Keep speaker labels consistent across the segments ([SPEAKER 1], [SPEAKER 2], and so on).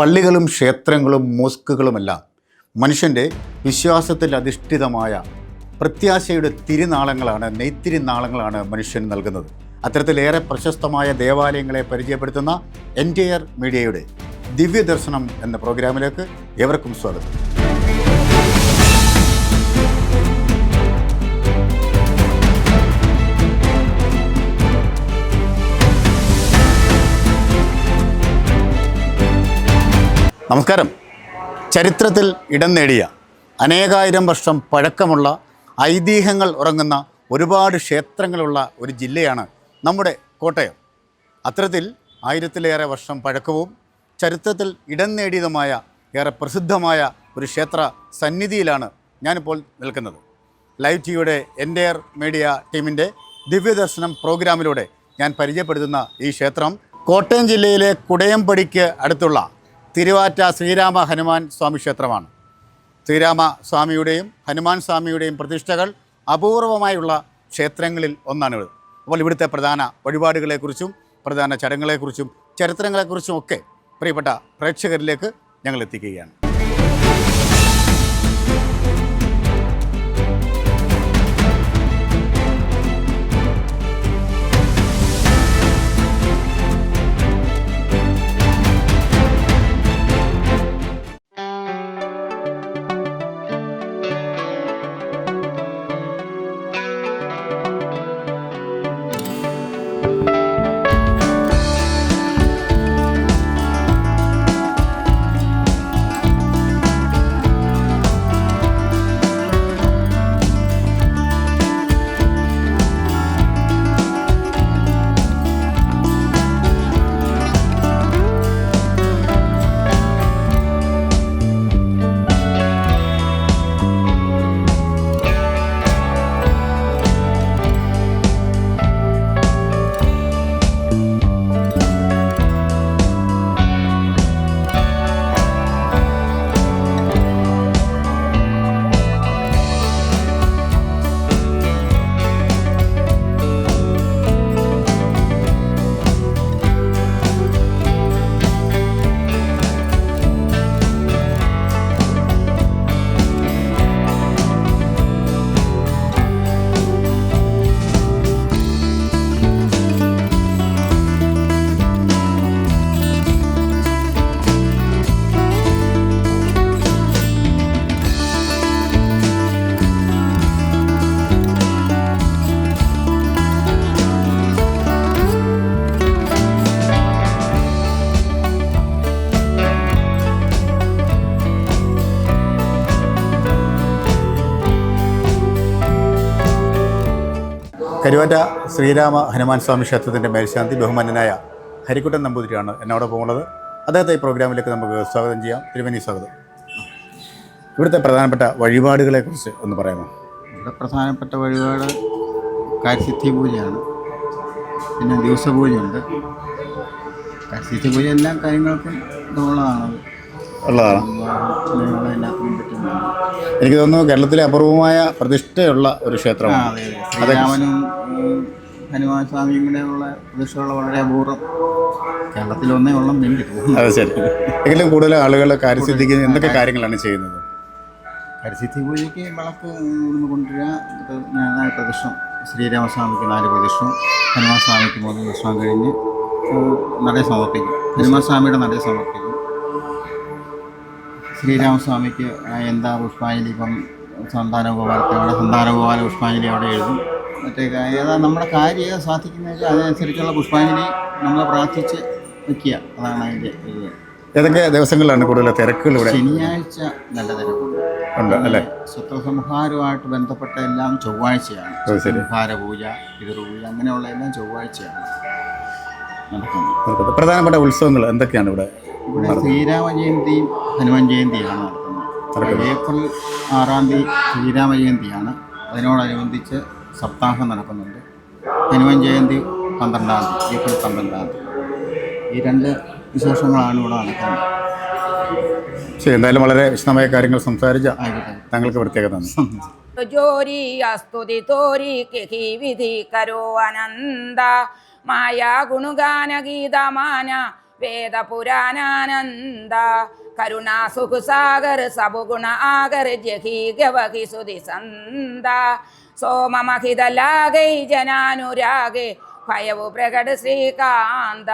[SPEAKER 1] പള്ളികളും ക്ഷേത്രങ്ങളും മോസ്കുകളുമെല്ലാം മനുഷ്യൻ്റെ വിശ്വാസത്തിൽ അധിഷ്ഠിതമായ പ്രത്യാശയുടെ തിരുനാളങ്ങളാണ്, നെയ്ത്തിരിനാളങ്ങളാണ് മനുഷ്യൻ നൽകുന്നത്. അത്തരത്തിലേറെ പ്രശസ്തമായ ദേവാലയങ്ങളെ പരിചയപ്പെടുത്തുന്ന എൻറ്റയർ മീഡിയയുടെ ദിവ്യദർശനം എന്ന പ്രോഗ്രാമിലേക്ക് ഏവർക്കും സ്വാഗതം. നമസ്കാരം. ചരിത്രത്തിൽ ഇടം നേടിയ അനേകായിരം വർഷം പഴക്കമുള്ള ഐതിഹ്യങ്ങൾ ഉറങ്ങുന്ന ഒരുപാട് ക്ഷേത്രങ്ങളുള്ള ഒരു ജില്ലയാണ് നമ്മുടെ കോട്ടയം. അത്തരത്തിൽ 1000-ലേറെ വർഷം പഴക്കവും ചരിത്രത്തിൽ ഇടം നേടിയതുമായ ഏറെ പ്രസിദ്ധമായ ഒരു ക്ഷേത്ര സന്നിധിയിലാണ് ഞാനിപ്പോൾ നിൽക്കുന്നത്. ലൈവ് ടിവിയുടെ എൻറ്റയർ മീഡിയ ടീമിൻ്റെ ദിവ്യദർശനം പ്രോഗ്രാമിലൂടെ ഞാൻ പരിചയപ്പെടുത്തുന്ന ഈ ക്ഷേത്രം കോട്ടയം ജില്ലയിലെ കുടയംപടിക്ക് അടുത്തുള്ള തിരുവാറ്റ ശ്രീരാമ ഹനുമാൻ സ്വാമി ക്ഷേത്രമാണ്. ശ്രീരാമ സ്വാമിയുടെയും ഹനുമാൻ സ്വാമിയുടെയും പ്രതിഷ്ഠകൾ അപൂർവമായുള്ള ക്ഷേത്രങ്ങളിൽ ഒന്നാണിത്. അപ്പോൾ ഇവിടുത്തെ പ്രധാന വഴിപാടുകളെക്കുറിച്ചും പ്രധാന ചടങ്ങുകളെക്കുറിച്ചും ചരിത്രങ്ങളെക്കുറിച്ചും ഒക്കെ പ്രിയപ്പെട്ട പ്രേക്ഷകരിലേക്ക് ഞങ്ങൾ എത്തിക്കുകയാണ്. കരുവാറ്റ ശ്രീരാമ ഹനുമാൻ സ്വാമി ക്ഷേത്രത്തിൻ്റെ മേൽശാന്തി ബഹുമാന്യനായ ഹരിക്കുട്ടൻ നമ്പൂതിരിയാണ് എന്നോടൊപ്പം ഉള്ളത്. അദ്ദേഹത്തെ ഈ പ്രോഗ്രാമിലേക്ക് നമുക്ക് സ്വാഗതം ചെയ്യാം. തിരുമേനി സ്വാഗതം. ഇവിടുത്തെ പ്രധാനപ്പെട്ട വഴിപാടുകളെക്കുറിച്ച് ഒന്ന് പറയാമോ?
[SPEAKER 2] ഇവിടെ പ്രധാനപ്പെട്ട വഴിപാട് കാര്യസിദ്ധി പൂജയാണ്. പിന്നെ ദിവസപൂജയുണ്ട്. കാര്യസിദ്ധി പൂജ എല്ലാ കാര്യങ്ങൾക്കും ഉള്ളതാണ്.
[SPEAKER 1] എനിക്ക് തോന്നുന്നു കേരളത്തിലെ അപൂർവമായ പ്രതിഷ്ഠയുള്ള ഒരു ക്ഷേത്രമാണ്.
[SPEAKER 2] ശ്രീരാമനും ഹനുമാൻ സ്വാമിയും കൂടെ ഉള്ള പ്രതിഷ്ഠയുള്ള വളരെ അപൂർവം, കേരളത്തിൽ ഒന്നേ ഉള്ളം എനിക്ക് തോന്നുന്നു.
[SPEAKER 1] അതെ, ശരി. എങ്കിലും കൂടുതൽ ആളുകൾ കാര്യസിദ്ധിക്ക് എന്തൊക്കെ കാര്യങ്ങളാണ് ചെയ്യുന്നത്?
[SPEAKER 2] കാര്യസിദ്ധി പൂജയ്ക്ക് വിളക്ക് കൊണ്ടുവരിക, 4 പ്രദക്ഷിണം, ശ്രീരാമസ്വാമിക്ക് 4 പ്രദക്ഷിണം, ഹനുമാൻ സ്വാമിക്ക് 3 പ്രദക്ഷിണം കഴിഞ്ഞ് നട സമർപ്പിക്കും. ഹനുമാൻ സ്വാമിയുടെ നട സമർപ്പിക്കും. ശ്രീരാമസ്വാമിക്ക് എന്താ പുഷ്പാഞ്ജലി, ഇപ്പം സന്താനഗോപാലത്തോടെ സന്താനഗോപാല പുഷ്പാഞ്ജലി അവിടെ എഴുതും. മറ്റേ ഏതാ നമ്മുടെ കാര്യം ഏതാ സാധിക്കുന്നത് അതിനനുസരിച്ചുള്ള പുഷ്പാഞ്ജലി നമ്മൾ പ്രാർത്ഥിച്ച് വയ്ക്കുക. അതാണ് അതിൻ്റെ ഇത്.
[SPEAKER 1] ഏതൊക്കെ ദിവസങ്ങളിലാണ് കൂടുതൽ തിരക്കുകൾ ഇവിടെ?
[SPEAKER 2] ശനിയാഴ്ച നല്ല തിരക്കുണ്ട്
[SPEAKER 1] അല്ലേ?
[SPEAKER 2] ശത്രുസംഹാരവുമായിട്ട് ബന്ധപ്പെട്ട എല്ലാം ചൊവ്വാഴ്ചയാണ്. സംഹാര പൂജ, പിതൃപൂജ, അങ്ങനെയുള്ള എല്ലാം ചൊവ്വാഴ്ചയാണ് നടക്കുന്നത്.
[SPEAKER 1] പ്രധാനപ്പെട്ട ഉത്സവങ്ങൾ എന്തൊക്കെയാണ് ഇവിടെ?
[SPEAKER 2] ഇവിടെ ശ്രീരാമ ജയന്തിയും ഹനുമാൻ ജയന്തിയാണ് നടക്കുന്നത്. ഏപ്രിൽ 6-ാം തീയതി ശ്രീരാമ ജയന്തിയാണ്. അതിനോടനുബന്ധിച്ച് സപ്താഹം നടക്കുന്നുണ്ട്. ഹനുമാൻ ജയന്തി 12-ാം തീയതി, ഏപ്രിൽ 12-ാം തീയതി. ഈ 2 വിശേഷങ്ങളാണ് ഇവിടെ നടക്കുന്നത്.
[SPEAKER 1] ശരി, എന്തായാലും വളരെ വിശദമായ കാര്യങ്ങൾ സംസാരിച്ച താങ്കൾക്ക് പ്രത്യേകത
[SPEAKER 3] ജോരി അസ്തുതി തോരി വിധി കരോ അനന്ത മായ ഗുണഗാന ഗീതമാന വേദ പുരാണാനന്ദ കരുണാ സുഖസാഗർ സബുഗുണ ആഗർ ജഹി ഗവഹി സുതി സന്ദ സോമമഹിതലാഗൈ ജനാനുരാഗേ ഭയവു പ്രകട ശ്രീകാന്ത.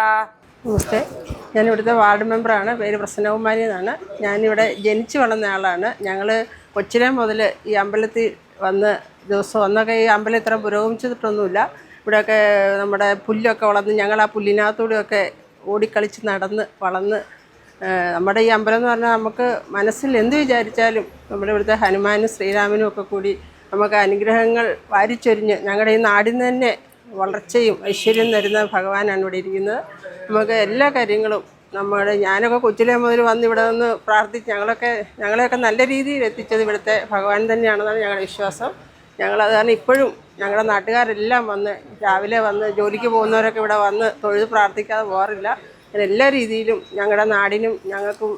[SPEAKER 4] നമസ്തേ, ഞാനിവിടുത്തെ വാർഡ് മെമ്പറാണ്. പേര് പ്രസന്നകുമാരി എന്നാണ്. ഞാനിവിടെ ജനിച്ചു വളർന്ന ആളാണ്. ഞങ്ങൾ കൊച്ചിലെ മുതൽ ഈ അമ്പലത്തിൽ വന്ന് ദിവസം വന്നൊക്കെ ഈ അമ്പലം ഇത്ര പുരോഗമിച്ചിട്ടൊന്നുമില്ല. ഇവിടെയൊക്കെ നമ്മുടെ പുല്ലൊക്കെ വളർന്ന് ഞങ്ങൾ ആ പുല്ലിനകത്തൂടെയൊക്കെ ഓടിക്കളിച്ച് നടന്ന് വളർന്ന് നമ്മുടെ ഈ അമ്പലം എന്ന് പറഞ്ഞാൽ നമുക്ക് മനസ്സിൽ എന്ത് വിചാരിച്ചാലും നമ്മുടെ ഇവിടുത്തെ ഹനുമാനും ശ്രീരാമനും ഒക്കെ കൂടി നമുക്ക് അനുഗ്രഹങ്ങൾ വാരിച്ചൊരിഞ്ഞ് ഞങ്ങളുടെ ഈ നാടിന് തന്നെ വളർച്ചയും ഐശ്വര്യം തരുന്ന ഭഗവാനാണ് ഇവിടെ ഇരിക്കുന്നത്. നമുക്ക് എല്ലാ കാര്യങ്ങളും ഞാനൊക്കെ കൊച്ചിലെ മുതൽ വന്ന് ഇവിടെ നിന്ന് പ്രാർത്ഥിച്ച് ഞങ്ങളെയൊക്കെ നല്ല രീതിയിൽ എത്തിച്ചത് ഇവിടുത്തെ ഭഗവാൻ തന്നെയാണെന്നാണ് ഞങ്ങളുടെ വിശ്വാസം. ഞങ്ങളത് കാരണം ഇപ്പോഴും ഞങ്ങളുടെ നാട്ടുകാരെല്ലാം വന്ന് രാവിലെ വന്ന് ജോലിക്ക് പോകുന്നവരൊക്കെ ഇവിടെ വന്ന് തൊഴുത് പ്രാർത്ഥിക്കാതെ പോകാറില്ല. എല്ലാ രീതിയിലും ഞങ്ങളുടെ നാടിനും ഞങ്ങൾക്കും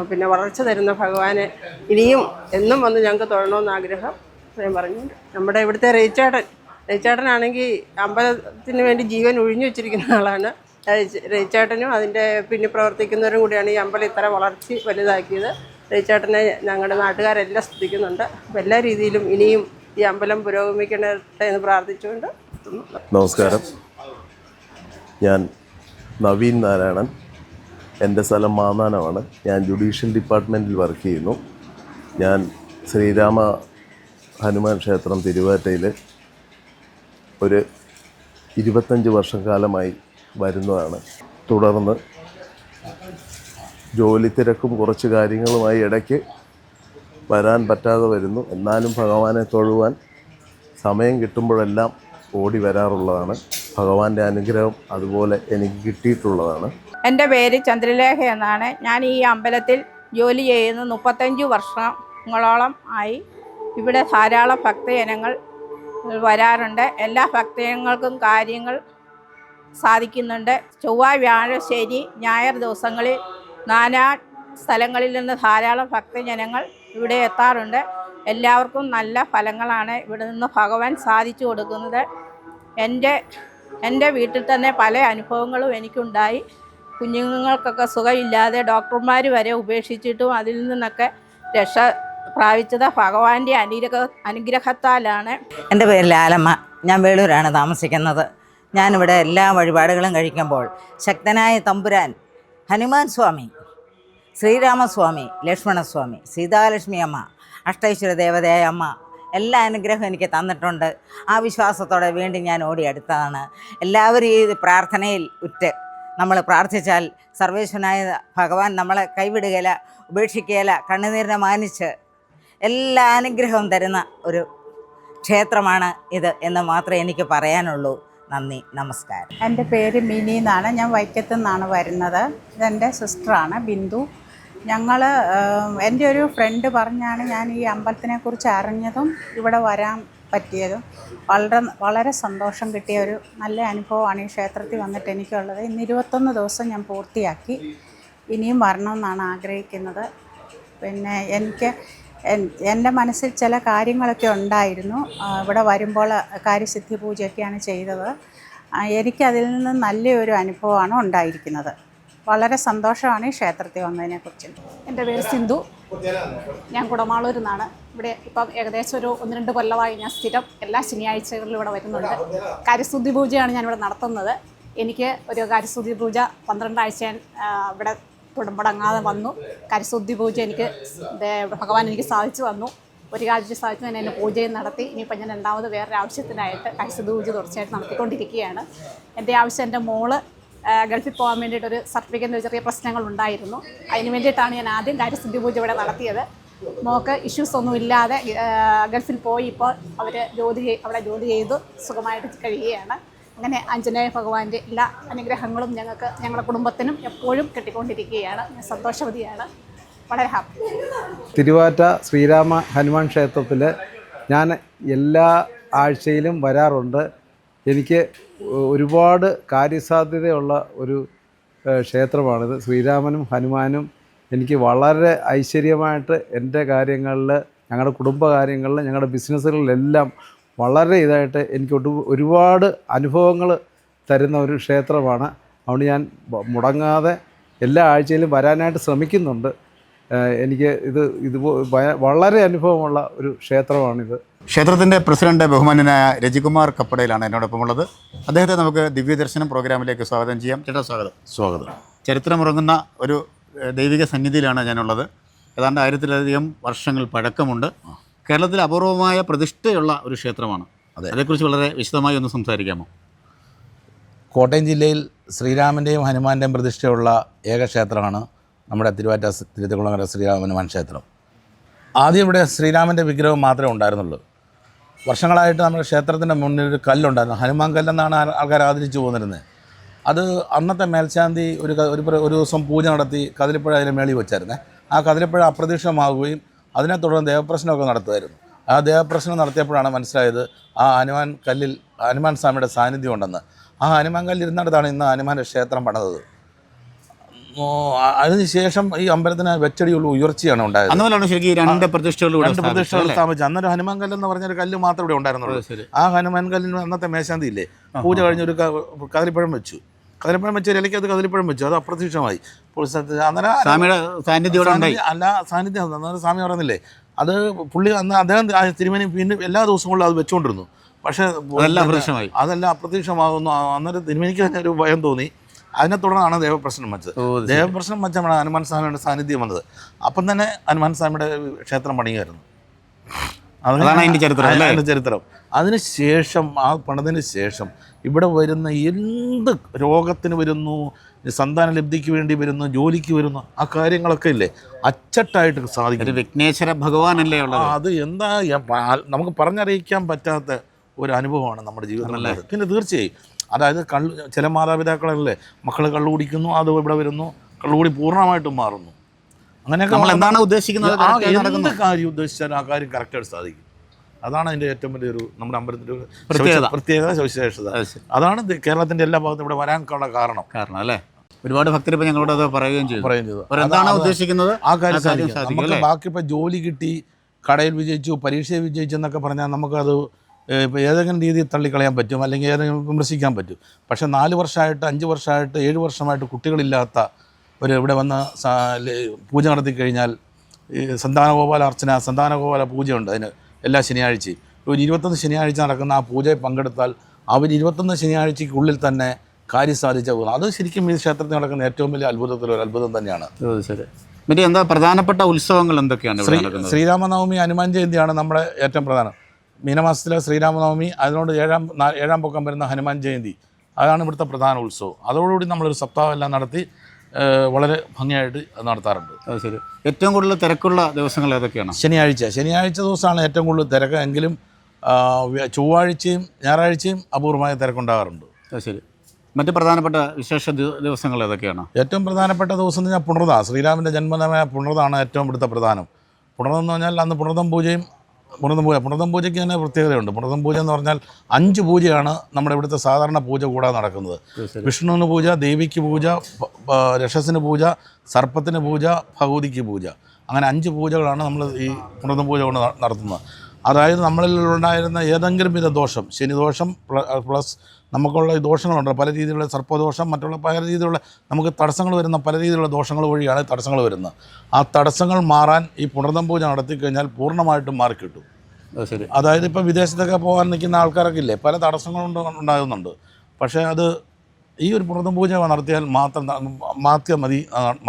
[SPEAKER 4] പിന്നെ വളർച്ച തരുന്ന ഭഗവാനെ ഇനിയും എന്നും വന്ന് ഞങ്ങൾക്ക് തൊഴണമെന്ന് ആഗ്രഹം ഞാൻ പറഞ്ഞുണ്ട്. നമ്മുടെ ഇവിടുത്തെ രവിച്ചേട്ടനാണെങ്കിൽ അമ്പലത്തിന് വേണ്ടി ജീവൻ ഒഴിഞ്ഞു വെച്ചിരിക്കുന്ന ആളാണ്. രവിച്ചേട്ടനും അതിൻ്റെ പിന്നെ പ്രവർത്തിക്കുന്നവരും കൂടിയാണ് ഈ അമ്പലം ഇത്ര വളർച്ച വലുതാക്കിയത്. രവിച്ചേട്ടനെ ഞങ്ങളുടെ നാട്ടുകാരെല്ലാം സ്തുതിക്കുന്നുണ്ട്. അപ്പോൾ എല്ലാ രീതിയിലും ഇനിയും ഈ അമ്പലം പുരോഗമിക്കട്ടെ എന്ന് പ്രാർത്ഥിച്ചുകൊണ്ട്.
[SPEAKER 5] നമസ്കാരം, ഞാൻ നവീൻ നാരായണൻ. എൻ്റെ സ്ഥലം മാന്നാനമാണ്. ഞാൻ ജുഡീഷ്യൽ ഡിപ്പാർട്ട്മെൻറ്റിൽ വർക്ക് ചെയ്യുന്നു. ഞാൻ ശ്രീരാമ ഹനുമാൻ ക്ഷേത്രം തിരുവാറ്റയിൽ ഒരു 25 വർഷക്കാലമായി വരുന്നതാണ്. തുടർന്ന് ജോലി തിരക്കും കുറച്ച് കാര്യങ്ങളുമായി ഇടയ്ക്ക് വരാൻ പറ്റാതെ വരുന്നു. എന്നാലും ഭഗവാനെ തൊഴുവാൻ സമയം കിട്ടുമ്പോഴെല്ലാം ഓടി വരാറുള്ളതാണ്. ഭഗവാന്റെ അനുഗ്രഹം അതുപോലെ എനിക്ക് കിട്ടിയിട്ടുള്ളതാണ്.
[SPEAKER 6] എൻ്റെ പേര് ചന്ദ്രലേഖ എന്നാണ്. ഞാൻ ഈ അമ്പലത്തിൽ ജോലി ചെയ്യുന്ന 35 വർഷങ്ങളോളം ആയി. ഇവിടെ ധാരാളം ഭക്തജനങ്ങൾ വരാറുണ്ട്. എല്ലാ ഭക്തജനങ്ങൾക്കും കാര്യങ്ങൾ സാധിക്കുന്നുണ്ട്. ചൊവ്വ, വ്യാഴം, ശനി, ഞായർ ദിവസങ്ങളിൽ നാനാ സ്ഥലങ്ങളിൽ നിന്ന് ധാരാളം ഭക്തജനങ്ങൾ ഇവിടെ എത്താറുണ്ട്. എല്ലാവർക്കും നല്ല ഫലങ്ങളാണ് ഇവിടെ നിന്ന് ഭഗവാൻ സാധിച്ചു കൊടുക്കുന്നത്. എൻ്റെ വീട്ടിൽ തന്നെ പല അനുഭവങ്ങളും എനിക്കുണ്ടായി. കുഞ്ഞുങ്ങൾക്കൊക്കെ സുഖമില്ലാതെ ഡോക്ടർമാർ വരെ ഉപേക്ഷിച്ചിട്ടും അതിൽ നിന്നൊക്കെ രക്ഷ പ്രാപിച്ചത് ഭഗവാന്റെ അനുഗ്രഹത്താലാണ്.
[SPEAKER 7] എൻ്റെ പേര് ലാലമ്മ. ഞാൻ വേളൂരാണ് താമസിക്കുന്നത്. ഞാനിവിടെ എല്ലാ വഴിപാടുകളും കഴിക്കുമ്പോൾ ശക്തനായ തമ്പുരാൻ ഹനുമാൻ സ്വാമി, ശ്രീരാമസ്വാമി, ലക്ഷ്മണസ്വാമി, സീതാലക്ഷ്മി അമ്മ, അഷ്ടൈശ്വര ദേവതയായ അമ്മ എല്ലാ അനുഗ്രഹവും എനിക്ക് തന്നിട്ടുണ്ട്. ആ വിശ്വാസത്തോടെ വീണ്ടും ഞാൻ ഓടിയെടുത്തതാണ്. എല്ലാവരും ഈ പ്രാർത്ഥനയിൽ ഉറ്റ് നമ്മൾ പ്രാർത്ഥിച്ചാൽ സർവേശ്വരനായ ഭഗവാൻ നമ്മളെ കൈവിടുകയില്ല, ഉപേക്ഷിക്കുകയില്ല. കണ്ണുനീരിനെ മാനിച്ച് എല്ലാ അനുഗ്രഹവും തരുന്ന ഒരു ക്ഷേത്രമാണ് ഇത് എന്ന് മാത്രമേ എനിക്ക് പറയാനുള്ളൂ. നന്ദി, നമസ്കാരം.
[SPEAKER 8] എൻ്റെ പേര് മിനി എന്നാണ്. ഞാൻ വൈക്കത്തു നിന്നാണ് വരുന്നത്. ഇതെൻ്റെ സിസ്റ്ററാണ് ബിന്ദു. എൻ്റെ ഒരു ഫ്രണ്ട് പറഞ്ഞാണ് ഞാൻ ഈ അമ്പലത്തിനെക്കുറിച്ച് അറിഞ്ഞതും ഇവിടെ വരാൻ പറ്റിയതും. വളരെ സന്തോഷം കിട്ടിയ ഒരു നല്ല അനുഭവമാണ് ഈ ക്ഷേത്രത്തിൽ വന്നിട്ട് എനിക്കുള്ളത്. ഇന്ന് 21 ദിവസം ഞാൻ പൂർത്തിയാക്കി. ഇനിയും വരണമെന്നാണ് ആഗ്രഹിക്കുന്നത്. പിന്നെ എൻ്റെ മനസ്സിൽ ചില കാര്യങ്ങളൊക്കെ ഉണ്ടായിരുന്നു. ഇവിടെ വരുമ്പോൾ കാര്യസിദ്ധി പൂജയൊക്കെയാണ് ചെയ്തത്. എനിക്കതിൽ നിന്ന് നല്ലൊരു അനുഭവമാണ് ഉണ്ടായിരിക്കുന്നത്. വളരെ സന്തോഷമാണ് ഈ ക്ഷേത്രത്തിൽ വന്നതിനെക്കുറിച്ച്.
[SPEAKER 9] എൻ്റെ പേര് സിന്ധു. ഞാൻ കുടമാളൂരിൽ നിന്നാണ്. ഇവിടെ ഇപ്പം ഏകദേശം ഒരു 1-2 കൊല്ലമായി ഞാൻ സ്ഥിരം എല്ലാ ശനിയാഴ്ചകളിലും ഇവിടെ വരുന്നുണ്ട്. കാര്യശുദ്ധി പൂജയാണ് ഞാനിവിടെ നടത്തുന്നത്. എനിക്ക് ഒരു കാര്യശുദ്ധി പൂജ 12 ആഴ്ച ഇവിടെ മുടങ്ങാതെ വന്നു. കാര്യശുദ്ധി പൂജ എനിക്ക് ഭഗവാൻ എനിക്ക് സാധിച്ചു വന്നു. ഒരു കാര്യം സാധിച്ചു ഞാൻ എന്നെ പൂജയും നടത്തി. ഇനിയിപ്പോൾ ഞാൻ രണ്ടാമത് വേറൊരു ആവശ്യത്തിനായിട്ട് കാര്യശുദ്ധി പൂജ തുടർച്ചയായിട്ട് നടത്തിക്കൊണ്ടിരിക്കുകയാണ്. എൻ്റെ ആവശ്യം എൻ്റെ മോള് ഗൾഫിൽ പോകാൻ വേണ്ടിയിട്ടൊരു സർട്ടിഫിക്കറ്റിന് ചെറിയ പ്രശ്നങ്ങളുണ്ടായിരുന്നു. അതിന് വേണ്ടിയിട്ടാണ് ഞാൻ ആദ്യം കാര്യശുദ്ധി പൂജ ഇവിടെ നടത്തിയത്. മോൾക്ക് ഇഷ്യൂസ് ഒന്നും ഇല്ലാതെ ഗൾഫിൽ പോയി ഇപ്പോൾ അവിടെ ജോലി ചെയ്തു സുഖമായിട്ട് കഴിയുകയാണ്. അങ്ങനെ ആഞ്ജനേയ ഭഗവാന്റെ എല്ലാ അനുഗ്രഹങ്ങളും ഞങ്ങളുടെ കുടുംബത്തിനും എപ്പോഴും കിട്ടിക്കൊണ്ടിരിക്കുകയാണ്. ഞാൻ സന്തോഷവതിയാണ്, വളരെ ഹാപ്പി.
[SPEAKER 10] തിരുവാറ്റ ശ്രീരാമ ഹനുമാൻ ക്ഷേത്രത്തിൽ ഞാൻ എല്ലാ ആഴ്ചയിലും വരാറുണ്ട്. എനിക്ക് ഒരുപാട് കാര്യസാധ്യതയുള്ള ഒരു ക്ഷേത്രമാണിത്. ശ്രീരാമനും ഹനുമാനും എനിക്ക് വളരെ ഐശ്വര്യമായിട്ട് എൻ്റെ കാര്യങ്ങളിൽ, ഞങ്ങളുടെ കുടുംബകാര്യങ്ങളിൽ, ഞങ്ങളുടെ ബിസിനസ്സുകളിലെല്ലാം വളരെ ഇതായിട്ട് എനിക്ക് ഒരുപാട് അനുഭവങ്ങൾ തരുന്ന ഒരു ക്ഷേത്രമാണ്. അതുകൊണ്ട് ഞാൻ മുടങ്ങാതെ എല്ലാ ആഴ്ചയിലും വരാനായിട്ട് ശ്രമിക്കുന്നുണ്ട്. എനിക്ക് ഇത് വളരെ അനുഭവമുള്ള ഒരു ക്ഷേത്രമാണിത്.
[SPEAKER 1] ക്ഷേത്രത്തിൻ്റെ പ്രസിഡന്റ് ബഹുമാന്യനായ രജികുമാർ കപ്പടയിലാണ് എന്നോടൊപ്പം ഉള്ളത്. അദ്ദേഹത്തെ നമുക്ക് ദിവ്യദർശനം പ്രോഗ്രാമിലേക്ക് സ്വാഗതം ചെയ്യാം. ചേട്ടാ സ്വാഗതം. ചരിത്രമുറങ്ങുന്ന ഒരു ദൈവിക സന്നിധിയിലാണ് ഞാനുള്ളത്. ഏതാണ്ട് 1000-ലധികം വർഷങ്ങൾ പഴക്കമുണ്ട്. കേരളത്തിൽ അപൂർവമായ പ്രതിഷ്ഠയുള്ള ഒരു ക്ഷേത്രമാണ്. അതേക്കുറിച്ച് വളരെ വിശദമായി ഒന്ന് സംസാരിക്കാമോ?
[SPEAKER 11] കോട്ടയം ജില്ലയിൽ ശ്രീരാമൻ്റെയും ഹനുമാൻ്റെയും പ്രതിഷ്ഠയുള്ള ഏക ക്ഷേത്രമാണ് നമ്മുടെ തിരുവാറ്റ തിരുത്തിക്കുളങ്ങര ശ്രീരാമ ഹനുമാൻ ക്ഷേത്രം. ആദ്യം ഇവിടെ ശ്രീരാമൻ്റെ വിഗ്രഹം മാത്രമേ ഉണ്ടായിരുന്നുള്ളൂ. വർഷങ്ങളായിട്ട് നമ്മുടെ ക്ഷേത്രത്തിൻ്റെ മുന്നിൽ ഒരു കല്ലുണ്ടായിരുന്നു. ഹനുമാൻ കല്ലെന്നാണ് ആൾക്കാർ ആദരിച്ചു പോന്നിരുന്നത്. അത് അന്നത്തെ മേൽശാന്തി ഒരു ദിവസം പൂജ നടത്തി കതിലിപ്പുഴ അതിന് മേളിൽ വെച്ചായിരുന്നേ. ആ കതിലിപ്പുഴ അപ്രത്യക്ഷമാകുകയും അതിനെ തുടർന്ന് ദേവപ്രശ്നമൊക്കെ നടത്തുമായിരുന്നു. ആ ദേവപ്രശ്നം നടത്തിയപ്പോഴാണ് മനസ്സിലായത് ആ ഹനുമാൻ കല്ലിൽ ഹനുമാൻ സ്വാമിയുടെ സാന്നിധ്യം ഉണ്ടെന്ന്. ആ ഹനുമാൻ കല്ലിരുന്നിടത്താണ് ഇന്ന് ഹനുമാൻ്റെ ക്ഷേത്രം പണിതത്. അതിനുശേഷം ഈ അമ്പലത്തിന് വെച്ചടിയുള്ള ഉയർച്ചയാണ് ഉണ്ടായത്.
[SPEAKER 1] രണ്ട് പ്രതിഷ്ഠകൾ
[SPEAKER 11] സ്ഥാപിച്ചു. അന്നൊരു ഹനുമാൻ കല്ലെന്ന് പറഞ്ഞൊരു കല്ല് മാത്രം ഇവിടെ ഉണ്ടായിരുന്നുള്ളൂ. ആ ഹനുമാൻ കല്ലിന് അന്നത്തെ മേശാന്തി ഇല്ലേ, പൂജ കഴിഞ്ഞൊരു കദളിപ്പഴം വെച്ചു. കദളിപ്പഴം വെച്ച ഇലയ്ക്ക് അത് കദളിപ്പഴം വെച്ചു. അത് അപ്രത്യക്ഷമായി. സാന്നിധ്യം അന്നേരം സ്വാമി പറയുന്നില്ലേ, അത് പുള്ളി അന്ന് അദ്ദേഹം തിരുമേനി പിന്നെ എല്ലാ ദിവസങ്ങളിലും അത് വെച്ചുകൊണ്ടിരുന്നു. പക്ഷേ അതെല്ലാം അപ്രത്യക്ഷമാകുന്നു. അന്നേരം തിരുമേനിക്ക് തന്നെ ഒരു ഭയം തോന്നി. അതിനെ തുടർന്നാണ് ദേവപ്രശ്നം വെച്ചത്. ദേവപ്രശ്നം വെച്ചാണ് ഹനുമാൻ സ്വാമിയുടെ സാന്നിധ്യം വന്നത്. അപ്പം തന്നെ ഹനുമാൻ സ്വാമിയുടെ ക്ഷേത്രം പണിയായിരുന്നു.
[SPEAKER 1] അതാണ് അതിൻ്റെ
[SPEAKER 11] ചരിത്രം. അതിനുശേഷം ആ പണിതിന് ശേഷം ഇവിടെ വരുന്ന എന്ത് രോഗത്തിന് വരുന്നു, സന്താന ലബ്ധിക്ക് വേണ്ടി വരുന്നു, ജോലിക്ക് വരുന്നു, ആ കാര്യങ്ങളൊക്കെ ഇല്ലേ അച്ചട്ടായിട്ട് സാധിക്കും.
[SPEAKER 1] വിഘ്നേശ്വര ഭഗവാനല്ലേ ഉള്ളത്.
[SPEAKER 11] അത് എന്താ നമുക്ക് പറഞ്ഞറിയിക്കാൻ പറ്റാത്ത ഒരു അനുഭവമാണ് നമ്മുടെ ജീവിതത്തിൽ. പിന്നെ തീർച്ചയായും അതായത് ചില മാതാപിതാക്കളല്ലേ മക്കൾ കള്ളു കുടിക്കുന്നു, അത് ഇവിടെ വരുന്നു, കള്ളുകൂടി പൂർണ്ണമായിട്ടും മാറുന്നു. അങ്ങനെയൊക്കെ
[SPEAKER 1] നമ്മൾ എന്താണ് ഉദ്ദേശിക്കുന്നത്,
[SPEAKER 11] എന്ത് കാര്യം ഉദ്ദേശിച്ചാലും ആ കാര്യം കറക്റ്റായിട്ട് സാധിക്കും. അതാണ് അതിൻ്റെ ഏറ്റവും വലിയൊരു നമ്മുടെ അമ്പലത്തിൻ്റെ പ്രത്യേകത സവിശേഷത. അതാണ് കേരളത്തിൻ്റെ എല്ലാ ഭാഗത്തും ഇവിടെ വരാനുള്ള കാരണം
[SPEAKER 1] അല്ലേ. ഒരുപാട് ഭക്തർ ഇപ്പം ഞങ്ങളോട് അത് പറയുകയും ചെയ്തു. എന്താണ് ഉദ്ദേശിക്കുന്നത്
[SPEAKER 11] ആ കാര്യം സാധിക്കും. നമുക്ക് ബാക്കി ഇപ്പോൾ ജോലി കിട്ടി, കടയിൽ വിജയിച്ചു, പരീക്ഷയിൽ വിജയിച്ചു എന്നൊക്കെ പറഞ്ഞാൽ നമുക്കത് ഇപ്പോൾ ഏതെങ്കിലും രീതിയിൽ തള്ളിക്കളയാൻ പറ്റും, അല്ലെങ്കിൽ ഏതെങ്കിലും വിമർശിക്കാൻ പറ്റും. പക്ഷേ 4 വർഷമായിട്ട് 5 വർഷമായിട്ട് 7 വർഷമായിട്ട് കുട്ടികളില്ലാത്ത ഇവിടെ വന്ന് പൂജ നടത്തി കഴിഞ്ഞാൽ സന്താനഗോപാല അർച്ചന, സന്താനഗോപാല പൂജയുണ്ട്. അതിന് എല്ലാ ശനിയാഴ്ചയും ഒരു 21 ശനിയാഴ്ച നടക്കുന്ന ആ പൂജയിൽ പങ്കെടുത്താൽ അവർ 21 ശനിയാഴ്ചയ്ക്കുള്ളിൽ തന്നെ കാര്യം സാധിച്ച പോകുന്നു. അത് ശരിക്കും ഈ ക്ഷേത്രത്തിൽ നടക്കുന്ന ഏറ്റവും വലിയ അത്ഭുതത്തിലൊരു അത്ഭുതം തന്നെയാണ്.
[SPEAKER 1] ശരി. പിന്നെ എന്താ പ്രധാനപ്പെട്ട ഉത്സവങ്ങൾ എന്തൊക്കെയാണ്?
[SPEAKER 11] ശ്രീരാമനവമി, ഹനുമാൻ ജയന്തിയാണ് നമ്മുടെ ഏറ്റവും പ്രധാനം. മീനമാസത്തിലെ ശ്രീരാമനവമി, അതിനോട് ഏഴാം പൊക്കം വരുന്ന ഹനുമാൻ ജയന്തി, അതാണ് ഇവിടുത്തെ പ്രധാന ഉത്സവം. അതോടുകൂടി നമ്മളൊരു സപ്താഹം എല്ലാം നടത്തി വളരെ ഭംഗിയായിട്ട് നടത്താറുണ്ട്.
[SPEAKER 1] അത് ശരി. ഏറ്റവും കൂടുതൽ തിരക്കുള്ള ദിവസങ്ങൾ ഏതൊക്കെയാണ്?
[SPEAKER 11] ശനിയാഴ്ച ദിവസമാണ് ഏറ്റവും കൂടുതൽ തിരക്ക്. എങ്കിലും ചൊവ്വാഴ്ചയും ഞായറാഴ്ചയും അപൂർവമായ തിരക്കുണ്ടാകാറുണ്ട്.
[SPEAKER 1] അത് ശരി. മറ്റ് പ്രധാനപ്പെട്ട വിശേഷ ദിവസങ്ങൾ ഏതൊക്കെയാണ്?
[SPEAKER 11] ഏറ്റവും പ്രധാനപ്പെട്ട ദിവസം എന്ന് പറഞ്ഞാൽ പുണർത, ശ്രീരാമൻ്റെ ജന്മദിനമായ പുണർതാണ് ഏറ്റവും ഇവിടുത്തെ പ്രധാനം. പുണർതം എന്ന് പറഞ്ഞാൽ അന്ന് പുണർതം പൂജയ്ക്ക് തന്നെ പ്രത്യേകതയുണ്ട്. പുണർതം പൂജ എന്ന് പറഞ്ഞാൽ 5 പൂജയാണ് നമ്മുടെ ഇവിടുത്തെ സാധാരണ പൂജ കൂടാതെ നടക്കുന്നത്. വിഷ്ണുവിന് പൂജ, ദേവിക്ക് പൂജ, രക്ഷസിന് പൂജ, സർപ്പത്തിന് പൂജ, ഭഗവതിക്ക് പൂജ, അങ്ങനെ 5 പൂജകളാണ് നമ്മൾ ഈ പുണർതം പൂജ കൊണ്ട് നടത്തുന്നത്. അതായത് നമ്മളിൽ ഉണ്ടായിരുന്ന ഏതെങ്കിലും വിധ ദോഷം, ശനിദോഷം പ്ലസ് നമുക്കുള്ള ഈ ദോഷങ്ങളുണ്ട്, പല രീതിയിലുള്ള സർപ്പദോഷം, മറ്റുള്ള പല രീതിയിലുള്ള നമുക്ക് തടസ്സങ്ങൾ വരുന്ന പല രീതിയിലുള്ള ദോഷങ്ങൾ വഴിയാണ് തടസ്സങ്ങൾ വരുന്നത്. ആ തടസ്സങ്ങൾ മാറാൻ ഈ പുണർതം പൂജ നടത്തിക്കഴിഞ്ഞാൽ പൂർണ്ണമായിട്ടും മാറിക്കിട്ടും.
[SPEAKER 1] ശരി.
[SPEAKER 11] അതായത് ഇപ്പോൾ വിദേശത്തൊക്കെ പോകാൻ നിൽക്കുന്ന ആൾക്കാരൊക്കെ ഇല്ലേ, പല തടസ്സങ്ങളും ഉണ്ടാകുന്നുണ്ട്. പക്ഷേ അത് ഈ ഒരു പുണർതം പൂജ നടത്തിയാൽ മാത്രം മതി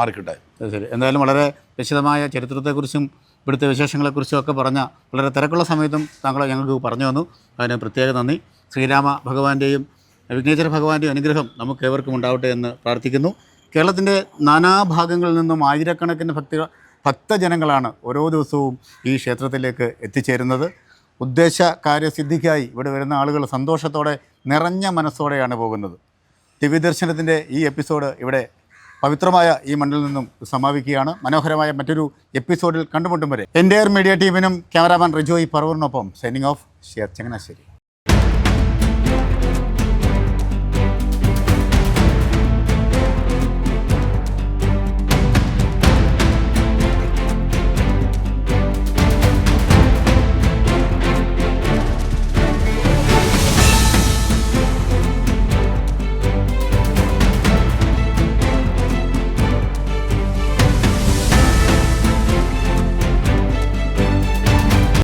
[SPEAKER 11] മാറിക്കിട്ടെ.
[SPEAKER 1] ശരി. എന്തായാലും വളരെ വിശദമായ ചരിത്രത്തെക്കുറിച്ചും ഇവിടുത്തെ വിശേഷങ്ങളെക്കുറിച്ചും ഒക്കെ പറഞ്ഞ വളരെ തിരക്കുള്ള സമയത്തും താങ്കൾ ഞങ്ങൾക്ക് പറഞ്ഞു തന്നു. അതിന് പ്രത്യേക നന്ദി. ശ്രീരാമ ഭഗവാന്റെയും വിഘ്നേശ്വര ഭഗവാന്റെയും അനുഗ്രഹം നമുക്ക് ഏവർക്കും ഉണ്ടാവട്ടെ എന്ന് പ്രാർത്ഥിക്കുന്നു. കേരളത്തിൻ്റെ നാനാഭാഗങ്ങളിൽ നിന്നും ആയിരക്കണക്കിന് ഭക്തജനങ്ങളാണ് ഓരോ ദിവസവും ഈ ക്ഷേത്രത്തിലേക്ക് എത്തിച്ചേരുന്നത്. ഉദ്ദേശ കാര്യസിദ്ധിക്കായി ഇവിടെ വരുന്ന ആളുകൾ സന്തോഷത്തോടെ നിറഞ്ഞ മനസ്സോടെയാണ് പോകുന്നത്. ദിവ്യദർശനത്തിൻ്റെ ഈ എപ്പിസോഡ് ഇവിടെ പവിത്രമായ ഈ മണ്ണിൽ നിന്നും സമാപിക്കുകയാണ്. മനോഹരമായ മറ്റൊരു എപ്പിസോഡിൽ കണ്ടുമുട്ടും വരെ എൻ്റെ മീഡിയ ടീമിനും ക്യാമറാമാൻ റിജോയ് പറവൂരിനൊപ്പം സൈനിങ് ഓഫ്, ഷിയർ ചങ്ങനാശ്ശേരി.